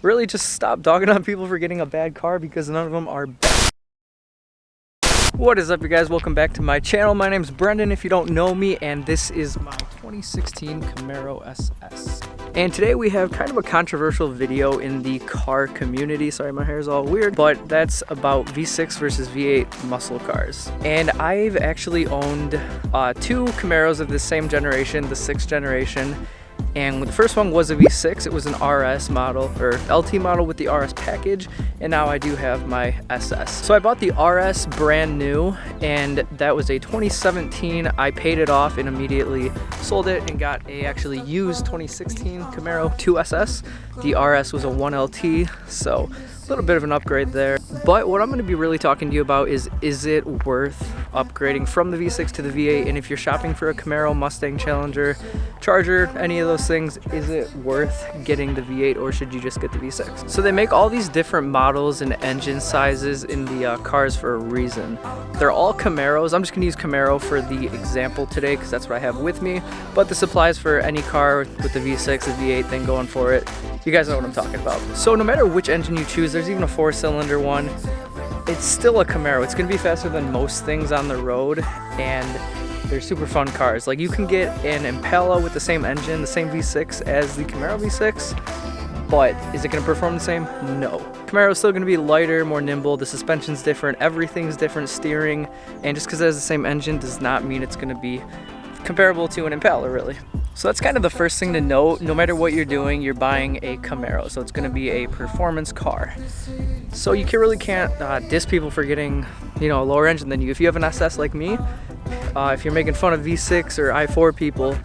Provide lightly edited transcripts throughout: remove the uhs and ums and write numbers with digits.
really just stop dogging on people for getting a bad car because none of them are bad. What is up, you guys? Welcome back to my channel. My name's Brendan if you don't know me, and this is my 2016 Camaro SS. And today we have kind of a controversial video in the car community. Sorry, my hair is all weird, but that's about V6 versus V8 muscle cars. And I've actually owned two Camaros of the same generation, the 6th generation. And the first one was a V6. It was an RS model, or LT model with the RS package, and now I do have my SS. So I bought the RS brand new, and that was a 2017. I paid it off and immediately sold it and got a actually used 2016 Camaro 2SS. The RS was a 1LT, so a little bit of an upgrade there. But what I'm going to be really talking to you about is it worth upgrading from the V6 to the V8? And if you're shopping for a Camaro, Mustang, Challenger, Charger, any of those things, is it worth getting the V8 or should you just get the V6? So they make all these different models and engine sizes in the cars for a reason. They're all Camaros. I'm just going to use Camaro for the example today because that's what I have with me. But this applies for any car with the V6, the V8 thing going for it. You guys know what I'm talking about. So no matter which engine you choose, there's even a 4-cylinder one, it's still a Camaro. It's gonna be faster than most things on the road, and they're super fun cars. Like, you can get an Impala with the same engine, the same V6 as the Camaro V6, but is it gonna perform the same? No. Camaro's still gonna be lighter, more nimble, the suspension's different, everything's different, steering, and just because it has the same engine does not mean it's gonna be comparable to an Impala, really. So that's kind of the first thing to note. No matter what you're doing, you're buying a Camaro, so it's going to be a performance car. So you really can't diss people for getting, a lower engine than you. If you have an SS like me, if you're making fun of V6 or i4 people,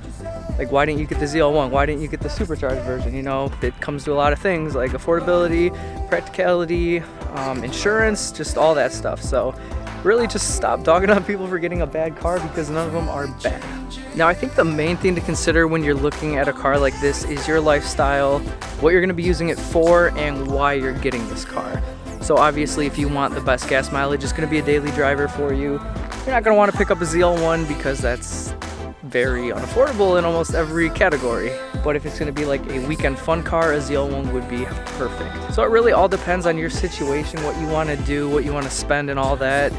like, why didn't you get the ZL1? Why didn't you get the supercharged version? It comes to a lot of things like affordability, practicality, insurance, just all that stuff. So really just stop dogging on people for getting a bad car because none of them are bad. Now, I think the main thing to consider when you're looking at a car like this is your lifestyle, what you're going to be using it for, and why you're getting this car. So obviously, if you want the best gas mileage, it's going to be a daily driver for you. You're not going to want to pick up a ZL1 because that's very unaffordable in almost every category. But if it's going to be like a weekend fun car, a ZL1 would be perfect. So it really all depends on your situation, what you want to do, what you want to spend and all that.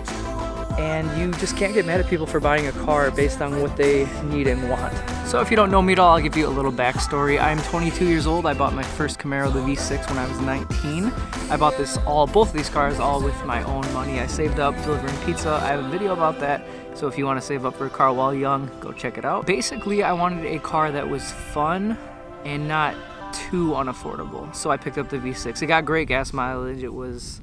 And you just can't get mad at people for buying a car based on what they need and want. So if you don't know me at all, I'll give you a little backstory. I'm 22 years old. I bought my first Camaro, the V6, when I was 19. I bought both of these cars all with my own money. I saved up delivering pizza. I have a video about that. So if you want to save up for a car while young, go check it out. Basically, I wanted a car that was fun and not too unaffordable. So I picked up the V6. It got great gas mileage. It was,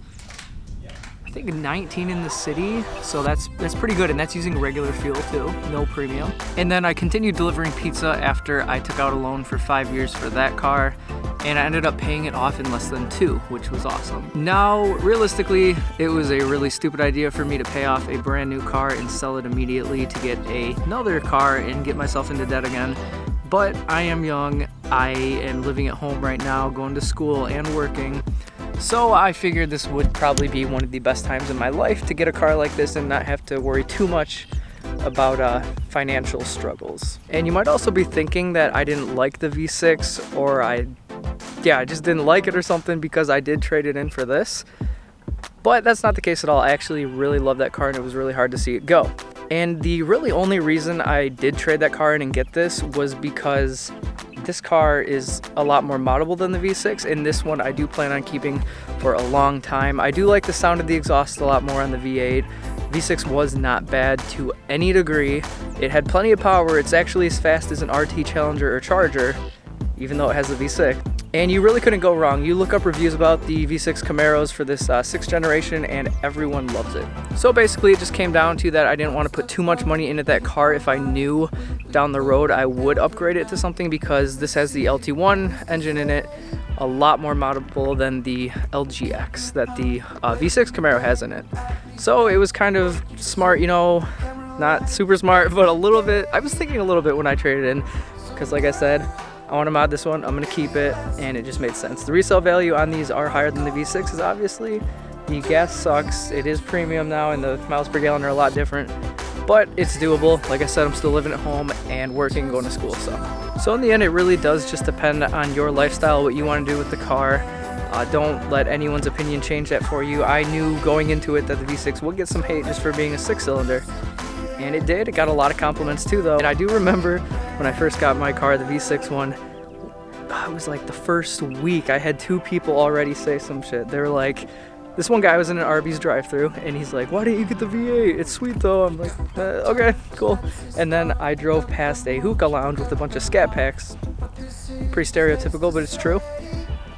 I think, 19 in the city, so that's pretty good, and that's using regular fuel too, no premium. And then I continued delivering pizza after I took out a loan for 5 years for that car, and I ended up paying it off in less than 2, which was awesome. Now, realistically, it was a really stupid idea for me to pay off a brand new car and sell it immediately to get another car and get myself into debt again. But I am young, I am living at home right now, going to school and working. So I figured this would probably be one of the best times in my life to get a car like this and not have to worry too much about financial struggles. And you might also be thinking that I didn't like the V6, or I just didn't like it or something because I did trade it in for this. But that's not the case at all. I actually really love that car and it was really hard to see it go. And the really only reason I did trade that car in and get this was because this car is a lot more moddable than the V6, and this one I do plan on keeping for a long time. I do like the sound of the exhaust a lot more on the V8. V6 was not bad to any degree. It had plenty of power. It's actually as fast as an RT Challenger or Charger, even though it has a V6. And you really couldn't go wrong. You look up reviews about the V6 Camaros for this 6th generation and everyone loves it. So basically it just came down to that I didn't want to put too much money into that car if I knew down the road I would upgrade it to something, because this has the LT1 engine in it, a lot more moddable than the LGX that the V6 Camaro has in it. So it was kind of smart, not super smart, but a little bit. I was thinking a little bit when I traded in, because like I said, I want to mod this one, I'm going to keep it, and it just made sense. The resale value on these are higher than the V6s, obviously. The gas sucks. It is premium now, and the miles per gallon are a lot different, but it's doable. Like I said, I'm still living at home and working, going to school. So in the end, it really does just depend on your lifestyle, what you want to do with the car. Don't let anyone's opinion change that for you. I knew going into it that the V6 would get some hate just for being a 6-cylinder. And it did. It got a lot of compliments too though. And I do remember when I first got my car, the V6 one, it was like the first week I had 2 people already say some shit. They were like, this one guy was in an Arby's drive-thru and he's like, why didn't you get the V8? It's sweet though. I'm like, okay, cool. And then I drove past a hookah lounge with a bunch of scat packs. Pretty stereotypical, but it's true.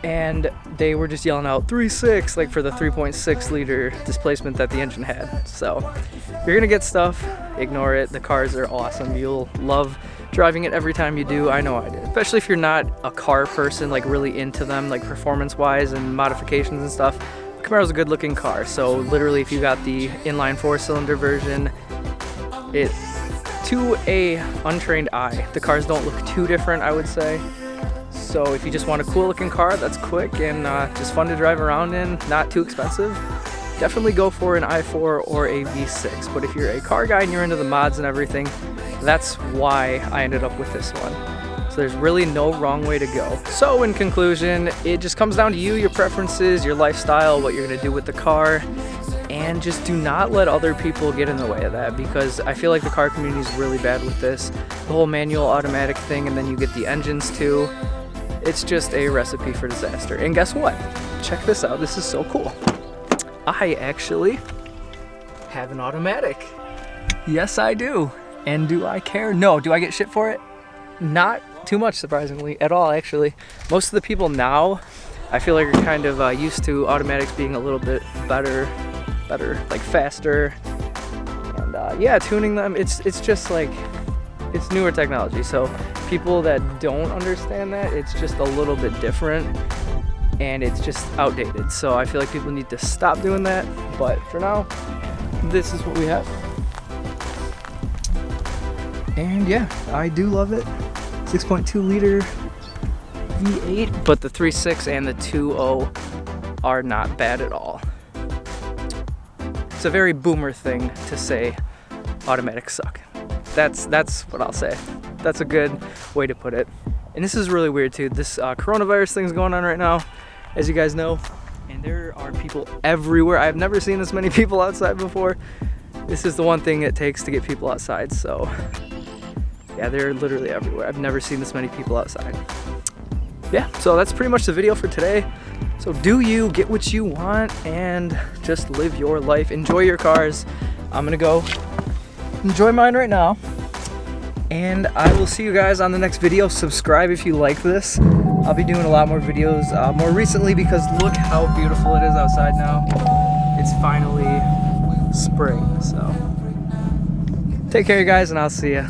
And they were just yelling out 3.6, like for the 3.6 liter displacement that the engine had. So if you're gonna get stuff, ignore it. The cars are awesome. You'll love driving it every time you do. I know I did. Especially if you're not a car person, like really into them, like performance-wise and modifications and stuff. Camaro's a good looking car. So literally if you got the inline 4-cylinder version, it, to a untrained eye, the cars don't look too different, I would say. So if you just want a cool looking car that's quick and just fun to drive around in, not too expensive, definitely go for an i4 or a V6. But if you're a car guy and you're into the mods and everything, that's why I ended up with this one. So there's really no wrong way to go. So in conclusion, it just comes down to you, your preferences, your lifestyle, what you're gonna do with the car, and just do not let other people get in the way of that, because I feel like the car community is really bad with this. The whole manual automatic thing, and then you get the engines too. It's just a recipe for disaster. And guess what? Check this out. This is so cool. I actually have an automatic. Yes, I do. And do I care? No. Do I get shit for it? Not too much, surprisingly, at all, actually. Most of the people now, I feel like, are kind of used to automatics being a little bit better, like faster. And yeah, tuning them, it's just like, it's newer technology. So people that don't understand that, it's just a little bit different and it's just outdated. So I feel like people need to stop doing that. But for now, this is what we have. And yeah, I do love it. 6.2 liter V8, but the 3.6 and the 2.0 are not bad at all. It's a very boomer thing to say automatics suck. That's what I'll say. That's a good way to put it. And this is really weird too. This coronavirus thing's going on right now, as you guys know, and there are people everywhere. I've never seen this many people outside before. This is the one thing it takes to get people outside, so yeah, they're literally everywhere. I've never seen this many people outside. Yeah, so that's pretty much the video for today. So do you, get what you want, and just live your life. Enjoy your cars. I'm gonna go enjoy mine right now. And I will see you guys on the next video. Subscribe if you like this. I'll be doing a lot more videos more recently, because look how beautiful it is outside now. It's finally spring, so take care you guys, and I'll see ya.